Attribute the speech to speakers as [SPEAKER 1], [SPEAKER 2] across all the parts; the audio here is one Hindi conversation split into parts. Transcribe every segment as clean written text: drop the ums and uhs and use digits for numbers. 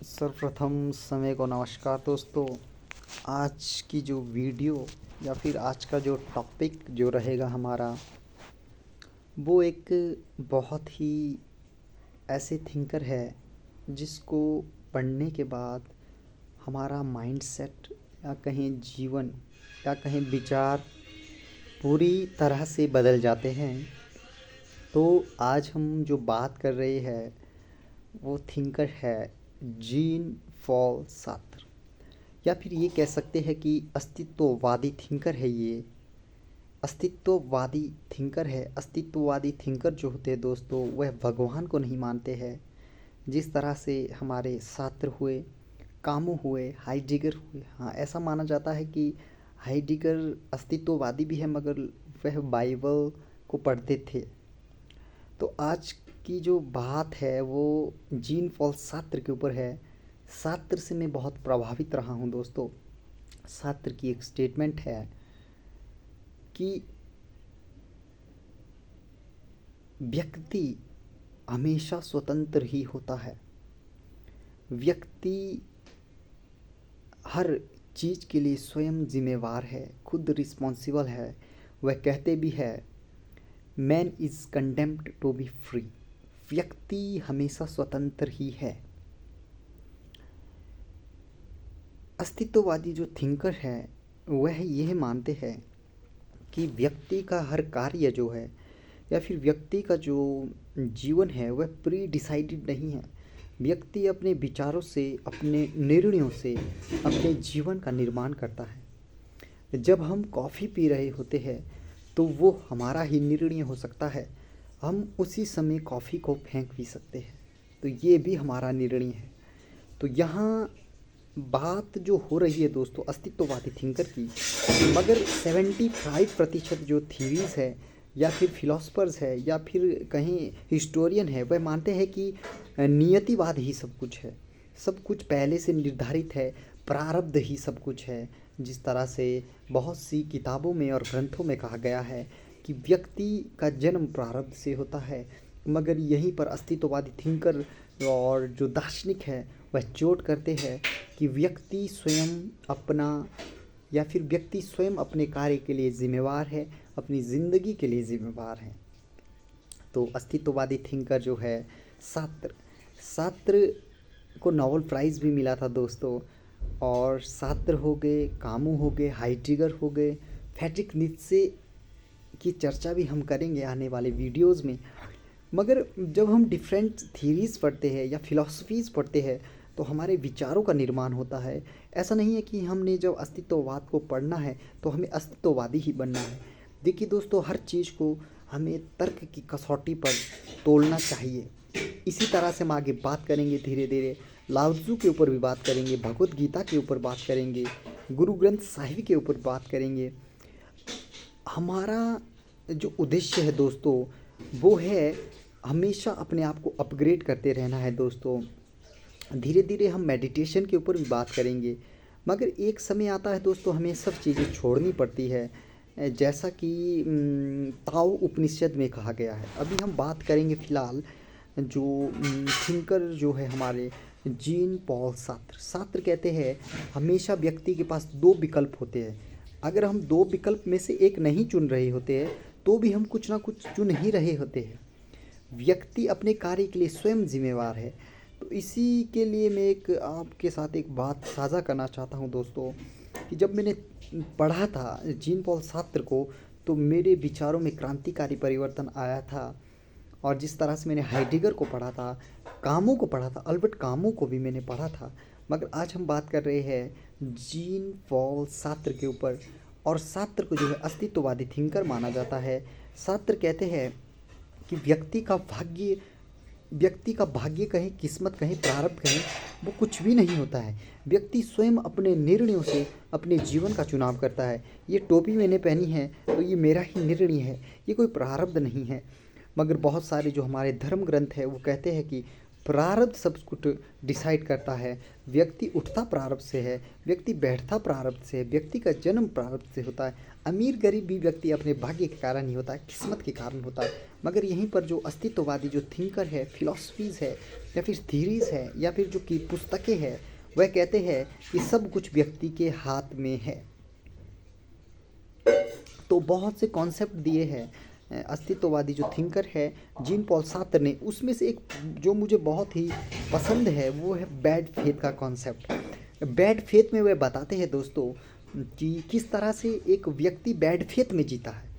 [SPEAKER 1] सर्वप्रथम समय को नमस्कार दोस्तों। आज की जो वीडियो या फिर आज का जो टॉपिक जो रहेगा हमारा, वो एक बहुत ही ऐसे थिंकर है जिसको पढ़ने के बाद हमारा माइंडसेट या कहें जीवन या कहें विचार पूरी तरह से बदल जाते हैं। तो आज हम जो बात कर रहे हैं वो थिंकर है जीन पॉल सार्त्र, या फिर ये कह सकते हैं कि अस्तित्ववादी थिंकर है। ये अस्तित्ववादी थिंकर है। अस्तित्ववादी थिंकर जो होते हैं दोस्तों, वह भगवान को नहीं मानते हैं। जिस तरह से हमारे सार्त्र हुए, कामू हुए, हाइडेगर हुए। हाँ, ऐसा माना जाता है कि हाइडेगर अस्तित्ववादी भी है, मगर वह बाइबल को पढ़ते थे। तो आज की जो बात है वो जीन पॉल सार्त्र के ऊपर है। सार्त्र से मैं बहुत प्रभावित रहा हूँ दोस्तों। सार्त्र की एक स्टेटमेंट है कि व्यक्ति हमेशा स्वतंत्र ही होता है। व्यक्ति हर चीज़ के लिए स्वयं जिम्मेवार है, खुद रिस्पॉन्सिबल है। वह कहते भी है, man is condemned to be free. व्यक्ति हमेशा स्वतंत्र ही है। अस्तित्ववादी जो थिंकर है वह यह मानते हैं कि व्यक्ति का हर कार्य जो है या फिर व्यक्ति का जो जीवन है वह प्री डिसाइडेड नहीं है। व्यक्ति अपने विचारों से, अपने निर्णयों से अपने जीवन का निर्माण करता है। जब हम कॉफ़ी पी रहे होते हैं तो वो हमारा ही निर्णय हो सकता है। हम उसी समय कॉफ़ी को फेंक भी सकते हैं, तो ये भी हमारा निर्णय है। तो यहाँ बात जो हो रही है दोस्तों अस्तित्ववादी थिंकर की, मगर 75% जो थीरीज़ है या फिर फिलोसफर्स है या फिर कहीं हिस्टोरियन है, वह मानते हैं कि नियतिवाद ही सब कुछ है। सब कुछ पहले से निर्धारित है, प्रारब्ध ही सब कुछ है। जिस तरह से बहुत सी किताबों में और ग्रंथों में कहा गया है कि व्यक्ति का जन्म प्रारब्ध से होता है, मगर यहीं पर अस्तित्ववादी थिंकर और जो दार्शनिक है वह चोट करते हैं कि व्यक्ति स्वयं अपना या फिर व्यक्ति स्वयं अपने कार्य के लिए जिम्मेवार है, अपनी ज़िंदगी के लिए जिम्मेवार है। तो अस्तित्ववादी थिंकर जो है सार्त्र को नोबेल प्राइज़ भी मिला था दोस्तों। और सार्त्र हो गए, कामू हो गए, हाइडेगर हो गए, फ्रेडरिक नीत्शे की चर्चा भी हम करेंगे आने वाले वीडियोस में। मगर जब हम डिफरेंट थीरीज़ पढ़ते हैं या फिलॉसफीज़ पढ़ते हैं तो हमारे विचारों का निर्माण होता है। ऐसा नहीं है कि हमने जब अस्तित्ववाद को पढ़ना है तो हमें अस्तित्ववादी ही बनना है। देखिए दोस्तों, हर चीज़ को हमें तर्क की कसौटी पर तोलना चाहिए। इसी तरह से हम आगे बात करेंगे धीरे धीरे। लाओ त्ज़ू के ऊपर भी बात करेंगे, भगवत गीता के ऊपर बात करेंगे, गुरु ग्रंथ साहिब के ऊपर बात करेंगे। हमारा जो उद्देश्य है दोस्तों वो है हमेशा अपने आप को अपग्रेड करते रहना है दोस्तों। धीरे धीरे हम मेडिटेशन के ऊपर भी बात करेंगे, मगर एक समय आता है दोस्तों हमें सब चीज़ें छोड़नी पड़ती है, जैसा कि ताओ उपनिषद में कहा गया है। अभी हम बात करेंगे फ़िलहाल जो थिंकर जो है हमारे जीन पॉल सार्त्र। सार्त्र कहते हैं हमेशा व्यक्ति के पास दो विकल्प होते हैं। अगर हम दो विकल्प में से एक नहीं चुन रहे होते हैं तो भी हम कुछ ना कुछ चुन ही रहे होते हैं। व्यक्ति अपने कार्य के लिए स्वयं जिम्मेवार है। तो इसी के लिए मैं एक आपके साथ एक बात साझा करना चाहता हूं दोस्तों कि जब मैंने पढ़ा था जीन पॉल सार्त्र को तो मेरे विचारों में क्रांतिकारी परिवर्तन आया था। और जिस तरह से मैंने हाइडेगर को पढ़ा था, कामू को पढ़ा था, अल्बर्ट कामू को भी मैंने पढ़ा था। मगर आज हम बात कर रहे हैं जीन पॉल सार्त्र के ऊपर। और सार्त्र को जो है अस्तित्ववादी थिंकर माना जाता है। सार्त्र कहते हैं कि व्यक्ति का भाग्य कहें, किस्मत कहें, प्रारब्ध कहें, वो कुछ भी नहीं होता है। व्यक्ति स्वयं अपने निर्णयों से अपने जीवन का चुनाव करता है। ये टोपी मैंने पहनी है तो ये मेरा ही निर्णय है, ये कोई प्रारब्ध नहीं है। मगर बहुत सारे जो हमारे धर्म ग्रंथ है वो कहते हैं कि प्रारब्ध सब कुछ डिसाइड करता है। व्यक्ति उठता प्रारब्ध से है, व्यक्ति बैठता प्रारब्ध से है, व्यक्ति का जन्म प्रारब्ध से होता है। अमीर गरीब भी व्यक्ति अपने भाग्य के कारण ही होता है, किस्मत के कारण होता है। मगर यहीं पर जो अस्तित्ववादी जो थिंकर है, फिलॉसफीज़ है या फिर थीरीज़ है या फिर जो कि पुस्तकें हैं, वह कहते हैं कि सब कुछ व्यक्ति के हाथ में है। तो बहुत से कॉन्सेप्ट दिए हैं अस्तित्ववादी जो थिंकर है जीन पॉल सार्त्र ने। उसमें से एक जो मुझे बहुत ही पसंद है वो है बैड फेथ का कॉन्सेप्ट। बैड फेथ में वह बताते हैं दोस्तों कि किस तरह से एक व्यक्ति बैड फेथ में जीता है।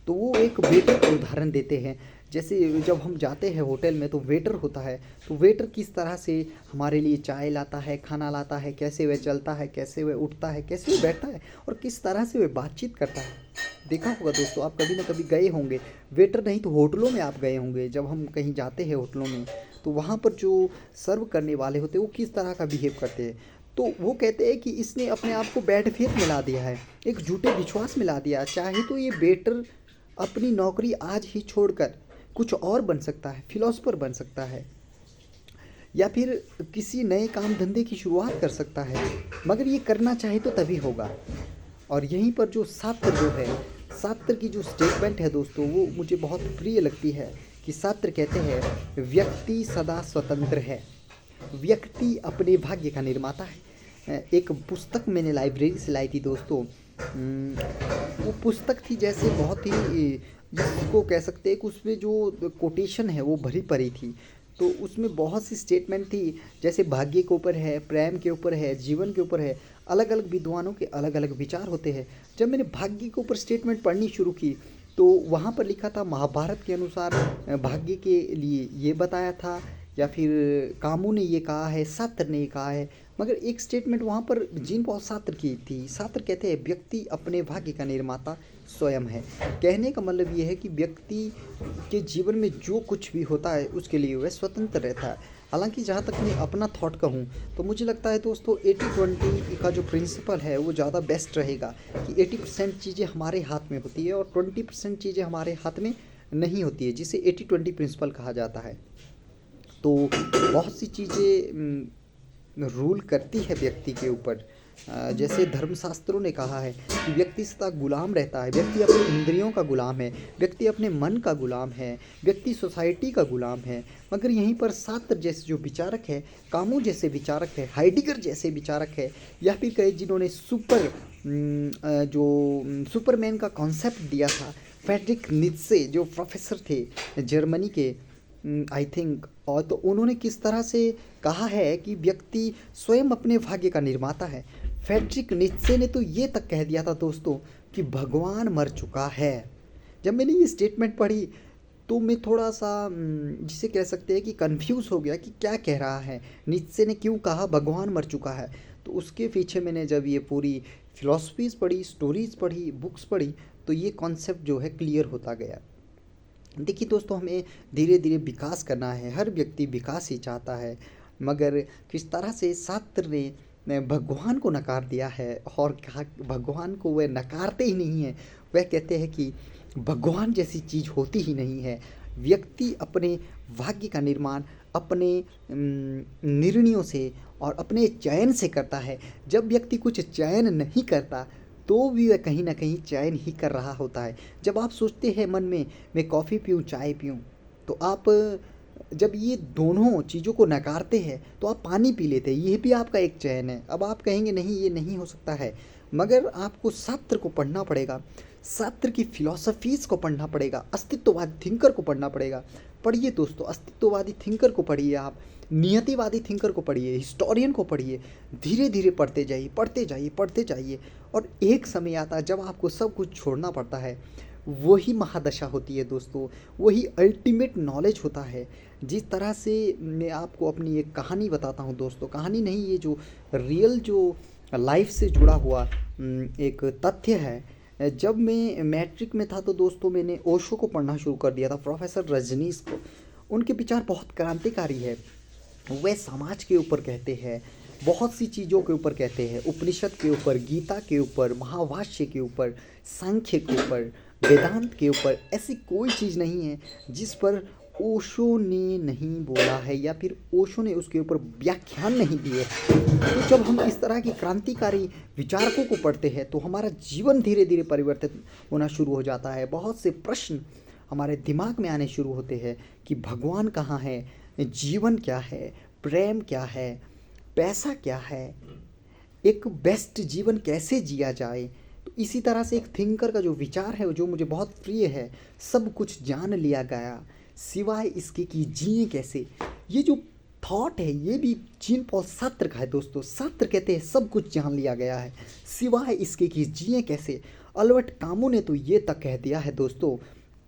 [SPEAKER 1] तो वो एक वेटर का उदाहरण देते हैं। जैसे जब हम जाते हैं होटल में तो वेटर होता है, तो वेटर किस तरह से हमारे लिए चाय लाता है, खाना लाता है, कैसे वह चलता है, कैसे वह उठता है, कैसे वह बैठता है और किस तरह से वह बातचीत करता है। देखा होगा दोस्तों, आप कभी ना कभी गए होंगे, वेटर नहीं तो होटलों में आप गए होंगे। जब हम कहीं जाते हैं होटलों में तो वहाँ पर जो सर्व करने वाले होते हैं वो किस तरह का बिहेव करते हैं। तो वो कहते हैं कि इसने अपने आप को बैड फेथ में ला दिया है, एक झूठे विश्वास में ला दिया। चाहे तो ये वेटर अपनी नौकरी आज ही छोड़कर कुछ और बन सकता है, फिलोसफर बन सकता है या फिर किसी नए काम धंधे की शुरुआत कर सकता है, मगर ये करना चाहे तो तभी होगा। और यहीं पर जो सार्त्र जो है, सार्त्र की जो स्टेटमेंट है दोस्तों वो मुझे बहुत प्रिय लगती है कि सार्त्र कहते हैं व्यक्ति सदा स्वतंत्र है, व्यक्ति अपने भाग्य का निर्माता है। एक पुस्तक मैंने लाइब्रेरी से लाई थी दोस्तों। वो पुस्तक थी जैसे बहुत ही, जिसको कह सकते हैं कि उसमें जो कोटेशन है वो भरी पड़ी थी। तो उसमें बहुत सी स्टेटमेंट थी, जैसे भाग्य के ऊपर है, प्रेम के ऊपर है, जीवन के ऊपर है। अलग अलग विद्वानों के अलग अलग विचार होते हैं। जब मैंने भाग्य के ऊपर स्टेटमेंट पढ़नी शुरू की तो वहाँ पर लिखा था महाभारत के अनुसार भाग्य के लिए ये बताया था, या फिर कामू ने ये कहा है, सार्त्र ने ये कहा है। मगर एक स्टेटमेंट वहाँ पर जीन पॉल सार्त्र की थी। सार्त्र कहते हैं व्यक्ति अपने भाग्य का निर्माता स्वयं है। कहने का मतलब ये है कि व्यक्ति के जीवन में जो कुछ भी होता है उसके लिए वह स्वतंत्र रहता है। हालांकि जहाँ तक मैं अपना थॉट कहूँ तो मुझे लगता है दोस्तों 80-20 का जो प्रिंसिपल है वो ज़्यादा बेस्ट रहेगा कि 80% चीज़ें हमारे हाथ में होती है और 20% चीज़ें हमारे हाथ में नहीं होती है, जिसे 80-20 प्रिंसिपल कहा जाता है। तो बहुत सी चीज़ें रूल करती है व्यक्ति के ऊपर। जैसे धर्मशास्त्रों ने कहा है कि व्यक्ति सदा गुलाम रहता है, व्यक्ति अपनी इंद्रियों का गुलाम है, व्यक्ति अपने मन का गुलाम है, व्यक्ति सोसाइटी का गुलाम है। मगर यहीं पर सार्त्र जैसे जो विचारक है, कामू जैसे विचारक है, हाइडिगर जैसे विचारक है, या फिर कई जिन्होंने सुपरमैन का कॉन्सेप्ट दिया था, फ्रेडरिक नीत्शे जो प्रोफेसर थे जर्मनी के, आई थिंक, और तो उन्होंने किस तरह से कहा है कि व्यक्ति स्वयं अपने भाग्य का निर्माता है। फ्रेडरिक नीत्शे ने तो ये तक कह दिया था दोस्तों कि भगवान मर चुका है। जब मैंने ये स्टेटमेंट पढ़ी तो मैं थोड़ा सा जिसे कह सकते हैं कि कंफ्यूज हो गया कि क्या कह रहा है, नीत्शे ने क्यों कहा भगवान मर चुका है। तो उसके पीछे मैंने जब ये पूरी फिलॉसफीज़ पढ़ी, स्टोरीज़ पढ़ी, बुक्स पढ़ी, तो ये कॉन्सेप्ट जो है क्लियर होता गया। देखिए दोस्तों, हमें धीरे धीरे विकास करना है, हर व्यक्ति विकास ही चाहता है। मगर किस तरह से सार्त्र ने भगवान को नकार दिया है और कहा भगवान को वह नकारते ही नहीं है। वह कहते हैं कि भगवान जैसी चीज़ होती ही नहीं है। व्यक्ति अपने भाग्य का निर्माण अपने निर्णयों से और अपने चयन से करता है। जब व्यक्ति कुछ चयन नहीं करता तो भी वह कहीं ना कहीं चयन ही कर रहा होता है। जब आप सोचते हैं मन में मैं कॉफ़ी पीऊँ चाय पीऊँ, तो आप जब ये दोनों चीज़ों को नकारते हैं तो आप पानी पी लेते हैं, ये भी आपका एक चयन है। अब आप कहेंगे नहीं ये नहीं हो सकता है, मगर आपको सार्त्र को पढ़ना पड़ेगा, सार्त्र की फिलॉसफीज़ को पढ़ना पड़ेगा, अस्तित्ववादी थिंकर को पढ़ना पड़ेगा। पढ़िए दोस्तों, अस्तित्ववादी थिंकर को पढ़िए, आप नियतिवादी थिंकर को पढ़िए, हिस्टोरियन को पढ़िए। धीरे धीरे पढ़ते जाइए, पढ़ते जाइए, पढ़ते जाइए, और एक समय आता है जब आपको सब कुछ छोड़ना पड़ता है। वही महादशा होती है दोस्तों, वही अल्टीमेट नॉलेज होता है। जिस तरह से मैं आपको अपनी एक कहानी बताता हूँ दोस्तों, कहानी नहीं, ये जो रियल जो लाइफ से जुड़ा हुआ एक तथ्य है। जब मैं मैट्रिक में था तो दोस्तों मैंने ओशो को पढ़ना शुरू कर दिया था, प्रोफेसर रजनीश को। उनके विचार बहुत क्रांतिकारी है। वह समाज के ऊपर कहते हैं, बहुत सी चीज़ों के ऊपर कहते हैं, उपनिषद के ऊपर, गीता के ऊपर, महाभाष्य के ऊपर, सांख्य के ऊपर, वेदांत के ऊपर। ऐसी कोई चीज़ नहीं है जिस पर ओशो ने नहीं बोला है या फिर ओशो ने उसके ऊपर व्याख्यान नहीं दिए। तो जब हम इस तरह की क्रांतिकारी विचारकों को पढ़ते हैं तो हमारा जीवन धीरे धीरे परिवर्तित होना शुरू हो जाता है। बहुत से प्रश्न हमारे दिमाग में आने शुरू होते हैं कि भगवान कहाँ है, जीवन क्या है, प्रेम क्या है, पैसा क्या है, एक बेस्ट जीवन कैसे जिया जाए। तो इसी तरह से एक थिंकर का जो विचार है जो मुझे बहुत प्रिय है, सब कुछ जान लिया गया सिवाय इसके कि जिए कैसे। ये जो थॉट है ये भी जीन पॉल सार्त्र का है दोस्तों। सार्त्र कहते हैं सब कुछ जान लिया गया है सिवाय इसके कि जिए कैसे। अल्बर्ट कामू ने तो ये तक कह दिया है दोस्तों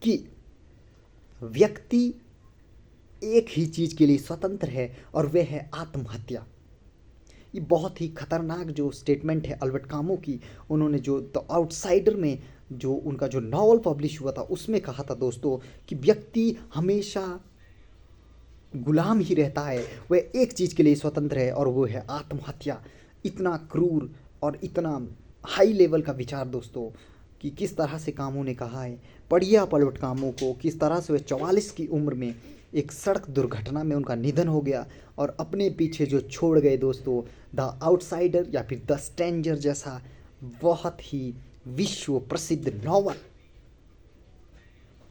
[SPEAKER 1] कि व्यक्ति एक ही चीज़ के लिए स्वतंत्र है और वह है आत्महत्या। ये बहुत ही खतरनाक जो स्टेटमेंट है अल्बर्ट कामू की। उन्होंने जो द आउटसाइडर में जो उनका जो नॉवल पब्लिश हुआ था उसमें कहा था दोस्तों कि व्यक्ति हमेशा गुलाम ही रहता है, वह एक चीज़ के लिए स्वतंत्र है और वो है आत्महत्या। इतना क्रूर और इतना हाई लेवल का विचार दोस्तों कि किस तरह से कामू ने कहा है। पढ़िए आप अल्बर्ट कामू को, किस तरह से वह 44 की उम्र में एक सड़क दुर्घटना में उनका निधन हो गया और अपने पीछे जो छोड़ गए दोस्तों द आउटसाइडर या फिर द स्ट्रेंजर जैसा बहुत ही विश्व प्रसिद्ध नॉवल।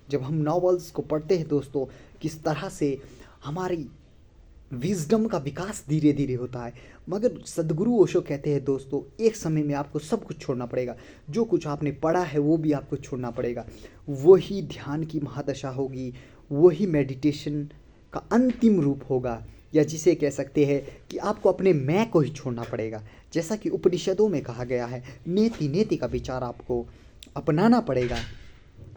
[SPEAKER 1] जब हम नॉवेल्स को पढ़ते हैं दोस्तों किस तरह से हमारी विजडम का विकास धीरे धीरे होता है। मगर सदगुरु ओशो कहते हैं दोस्तों एक समय में आपको सब कुछ छोड़ना पड़ेगा। जो कुछ आपने पढ़ा है वो भी आपको छोड़ना पड़ेगा। वही ध्यान की महादशा होगी, वही मेडिटेशन का अंतिम रूप होगा, या जिसे कह सकते हैं कि आपको अपने मैं को ही छोड़ना पड़ेगा। जैसा कि उपनिषदों में कहा गया है नेति नेति का विचार आपको अपनाना पड़ेगा।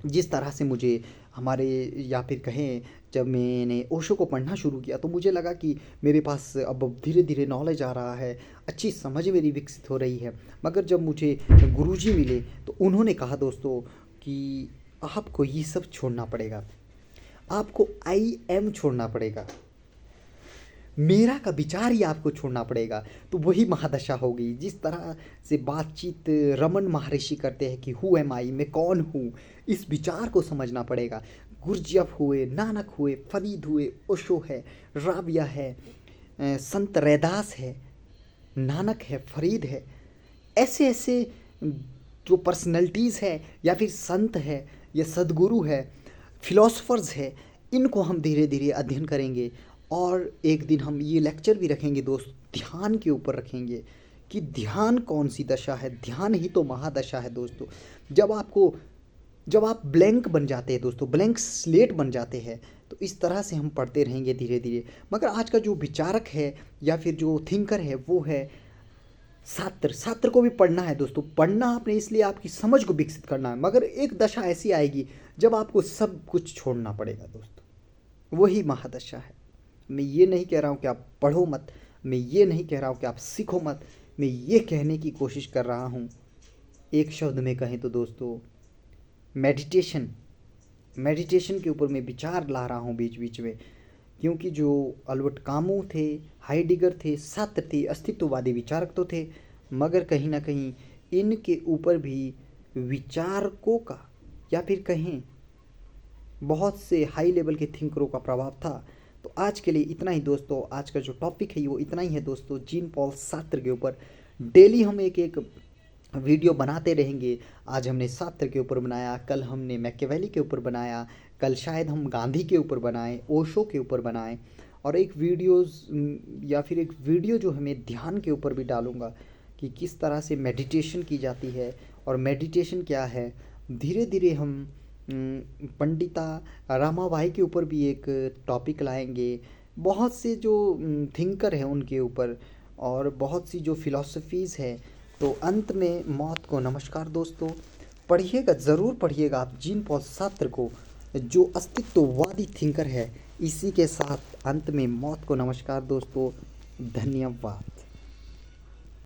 [SPEAKER 1] जिस तरह से मुझे हमारे या फिर कहें जब मैंने ओशो को पढ़ना शुरू किया तो मुझे लगा कि मेरे पास अब धीरे धीरे नॉलेज आ रहा है, अच्छी समझ मेरी विकसित हो रही है। मगर जब मुझे गुरुजी मिले तो उन्होंने कहा दोस्तों कि आपको ये सब छोड़ना पड़ेगा, आपको आई एम छोड़ना पड़ेगा, मेरा का विचार ही आपको छोड़ना पड़ेगा। तो वही महादशा होगी। जिस तरह से बातचीत रमन महर्षि करते हैं कि हु एम आई, मैं कौन हूँ, इस विचार को समझना पड़ेगा। गुरजियफ हुए, नानक हुए, फरीद हुए, ओशो है, राबिया है, संत रैदास है, नानक है, फरीद है, ऐसे ऐसे जो पर्सनैलिटीज़ है या फिर संत है या सदगुरु है, फिलोसफर्स है, इनको हम धीरे धीरे अध्ययन करेंगे। और एक दिन हम ये लेक्चर भी रखेंगे दोस्त ध्यान के ऊपर रखेंगे कि ध्यान कौन सी दशा है। ध्यान ही तो महादशा है दोस्तों। जब आप ब्लैंक बन जाते हैं दोस्तों, ब्लैंक स्लेट बन जाते हैं, तो इस तरह से हम पढ़ते रहेंगे धीरे धीरे। मगर आज का जो विचारक है या फिर जो थिंकर है वो है सार्त्र। सार्त्र को भी पढ़ना है दोस्तों। पढ़ना आपने इसलिए आपकी समझ को विकसित करना है। मगर एक दशा ऐसी आएगी जब आपको सब कुछ छोड़ना पड़ेगा दोस्तों, वही महादशा है। मैं ये नहीं कह रहा हूँ कि आप पढ़ो मत, मैं ये नहीं कह रहा हूँ कि आप सीखो मत, मैं ये कहने की कोशिश कर रहा हूँ, एक शब्द में कहें तो दोस्तों मेडिटेशन के ऊपर मैं विचार ला रहा हूँ बीच बीच में। क्योंकि जो अल्बर्ट कामू थे, हाइडिगर थे, सार्त्र थे, अस्तित्ववादी विचारक तो थे, मगर कहीं ना कहीं इनके ऊपर भी विचारकों का या फिर कहें बहुत से हाई लेवल के थिंकरों का प्रभाव था। तो आज के लिए इतना ही दोस्तों। आज का जो टॉपिक है वो इतना ही है दोस्तों जीन पॉल सार्त्र के ऊपर। डेली हम एक एक वीडियो बनाते रहेंगे। आज हमने सार्त्र के ऊपर बनाया, कल हमने मैकियावेली के ऊपर बनाया, कल शायद हम गांधी के ऊपर बनाएं, ओशो के ऊपर बनाएं, और एक वीडियो जो हमें ध्यान के ऊपर भी डालूंगा कि किस तरह से मेडिटेशन की जाती है और मेडिटेशन क्या है। धीरे धीरे हम पंडिता रामाबाई के ऊपर भी एक टॉपिक लाएंगे, बहुत से जो थिंकर हैं उनके ऊपर, और बहुत सी जो फिलॉसफीज़ है। तो अंत में मौत को नमस्कार दोस्तों। पढ़िएगा, ज़रूर पढ़िएगा आप जीन पॉल सार्त्र को, जो अस्तित्ववादी थिंकर है। इसी के साथ अंत में मौत को नमस्कार दोस्तों। धन्यवाद।